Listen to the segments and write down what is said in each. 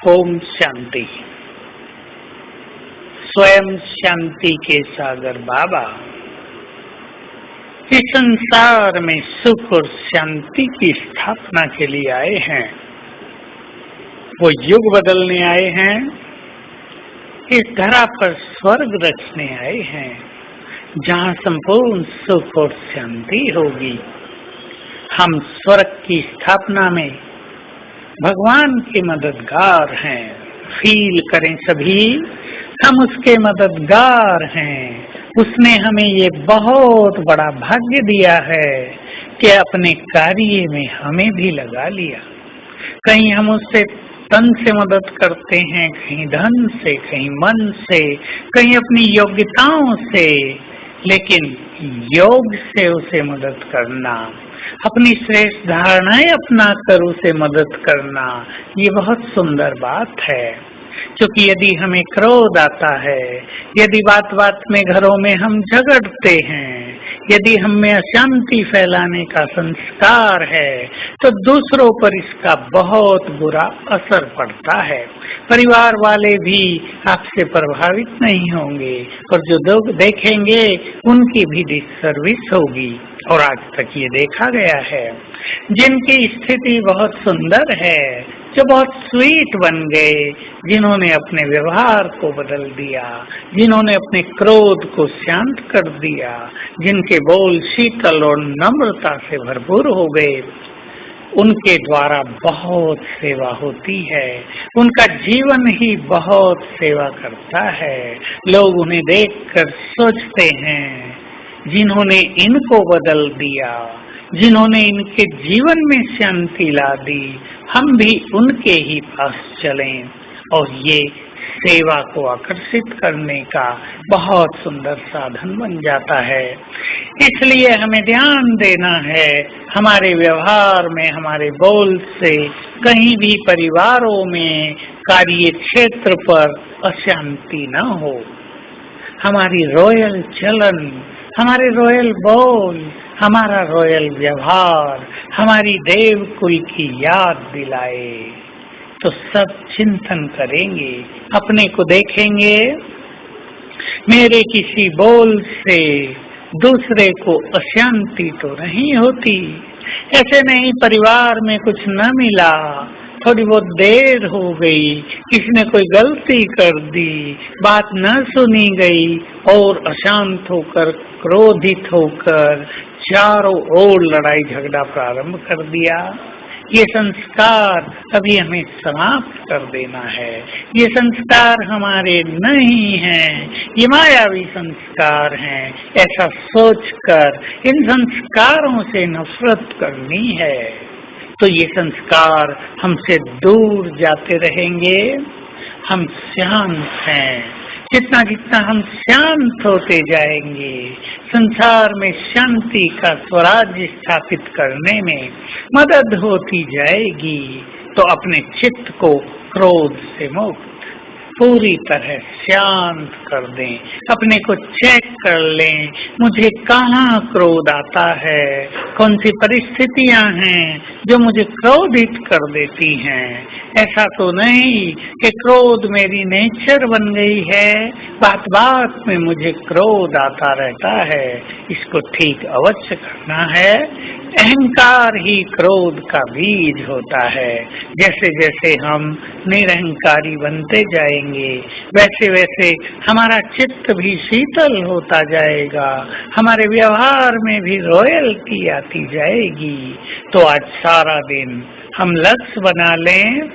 ओम शांति। स्वयं शांति के सागर बाबा इस संसार में सुख और शांति की स्थापना के लिए आए हैं। वो युग बदलने आए हैं, इस धरा पर स्वर्ग रचने आए हैं, जहाँ संपूर्ण सुख और शांति होगी। हम स्वर्ग की स्थापना में भगवान के मददगार हैं। फील करें सभी, हम उसके मददगार हैं। उसने हमें ये बहुत बड़ा भाग्य दिया है कि अपने कार्य में हमें भी लगा लिया। कहीं हम उससे तन से मदद करते हैं, कहीं धन से, कहीं मन से, कहीं अपनी योग्यताओं से, लेकिन योग से उसे मदद करना, अपनी श्रेष्ठ धारणाएं अपना कर उसे मदद करना, ये बहुत सुंदर बात है। क्योंकि यदि हमें क्रोध आता है, यदि बात बात में घरों में हम झगड़ते हैं, यदि हम में अशांति फैलाने का संस्कार है, तो दूसरों पर इसका बहुत बुरा असर पड़ता है। परिवार वाले भी आपसे प्रभावित नहीं होंगे और जो लोग देखेंगे उनकी भी डिससर्विस होगी। और आज तक ये देखा गया है, जिनकी स्थिति बहुत सुंदर है, जो बहुत स्वीट बन गए, जिन्होंने अपने व्यवहार को बदल दिया, जिन्होंने अपने क्रोध को शांत कर दिया, जिनके बोल शीतल और नम्रता से भरपूर हो गए, उनके द्वारा बहुत सेवा होती है। उनका जीवन ही बहुत सेवा करता है। लोग उन्हें देखकर सोचते हैं, जिन्होंने इनको बदल दिया, जिन्होंने इनके जीवन में शांति ला दी, हम भी उनके ही पास चलें। और ये सेवा को आकर्षित करने का बहुत सुंदर साधन बन जाता है। इसलिए हमें ध्यान देना है, हमारे व्यवहार में, हमारे बोल से कहीं भी परिवारों में, कार्य क्षेत्र पर अशांति न हो। हमारी रॉयल चलन, हमारे रॉयल बोल, हमारा रॉयल व्यवहार हमारी देव कुल की याद दिलाए, तो सब चिंतन करेंगे, अपने को देखेंगे, मेरे किसी बोल से दूसरे को अशांति तो नहीं होती। ऐसे नहीं परिवार में कुछ न मिला, थोड़ी बहुत देर हो गई, किसी ने कोई गलती कर दी, बात न सुनी गई और अशांत होकर, क्रोधित होकर चारों ओर लड़ाई झगड़ा प्रारंभ कर दिया। ये संस्कार अभी हमें समाप्त कर देना है। ये संस्कार हमारे नहीं हैं, ये मायावी संस्कार हैं। ऐसा सोचकर इन संस्कारों से नफरत करनी है, तो ये संस्कार हमसे दूर जाते रहेंगे। हम शांत हैं। जितना जितना हम शांत होते जाएंगे, संसार में शांति का स्वराज्य स्थापित करने में मदद होती जाएगी। तो अपने चित्त को क्रोध से मुक्त पूरी तरह शांत कर दें। अपने को चेक कर लें, मुझे कहाँ क्रोध आता है, कौन सी परिस्थितियां हैं जो मुझे क्रोधित कर देती हैं। ऐसा तो नहीं कि क्रोध मेरी नेचर बन गई है, बात बात में मुझे क्रोध आता रहता है। इसको ठीक अवश्य करना है। अहंकार ही क्रोध का बीज होता है। जैसे जैसे हम निरहंकारी बनते जाएंगे, वैसे वैसे हमारा चित्त भी शीतल होता जाएगा, हमारे व्यवहार में भी रॉयल्टी आती जाएगी। तो आज सारा दिन हम लक्ष्य बना लें,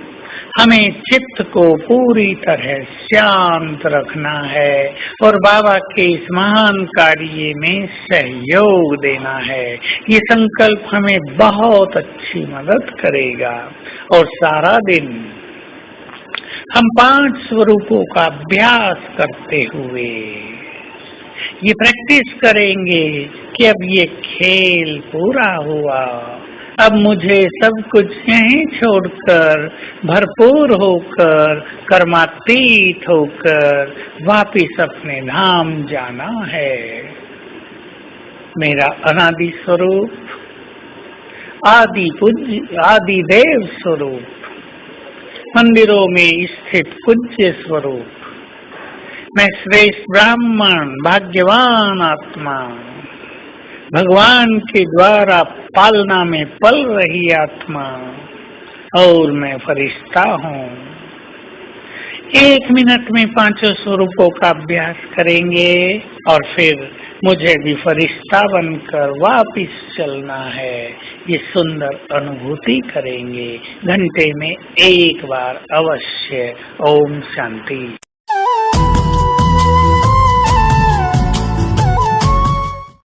हमें चित्त को पूरी तरह शांत रखना है और बाबा के इस महान कार्य में सहयोग देना है। ये संकल्प हमें बहुत अच्छी मदद करेगा। और सारा दिन हम 5 स्वरूपों का अभ्यास करते हुए ये प्रैक्टिस करेंगे कि अब ये खेल पूरा हुआ, अब मुझे सब कुछ यहीं छोड़कर, भरपूर होकर, कर्मातीत होकर वापिस अपने धाम जाना है। मेरा अनादि स्वरूप, आदि पूज्य, आदि देव स्वरूप मंदिरों में स्थित पूज्य स्वरूप, मैं श्रेष्ठ ब्राह्मण भाग्यवान आत्मा, भगवान के द्वारा पालना में पल रही आत्मा, और मैं फरिश्ता हूँ। 1 मिनट में 5 स्वरूपों का अभ्यास करेंगे और फिर मुझे भी फरिश्ता बनकर वापिस चलना है। ये सुंदर अनुभूति करेंगे घंटे में 1 बार अवश्य। ओम शांति।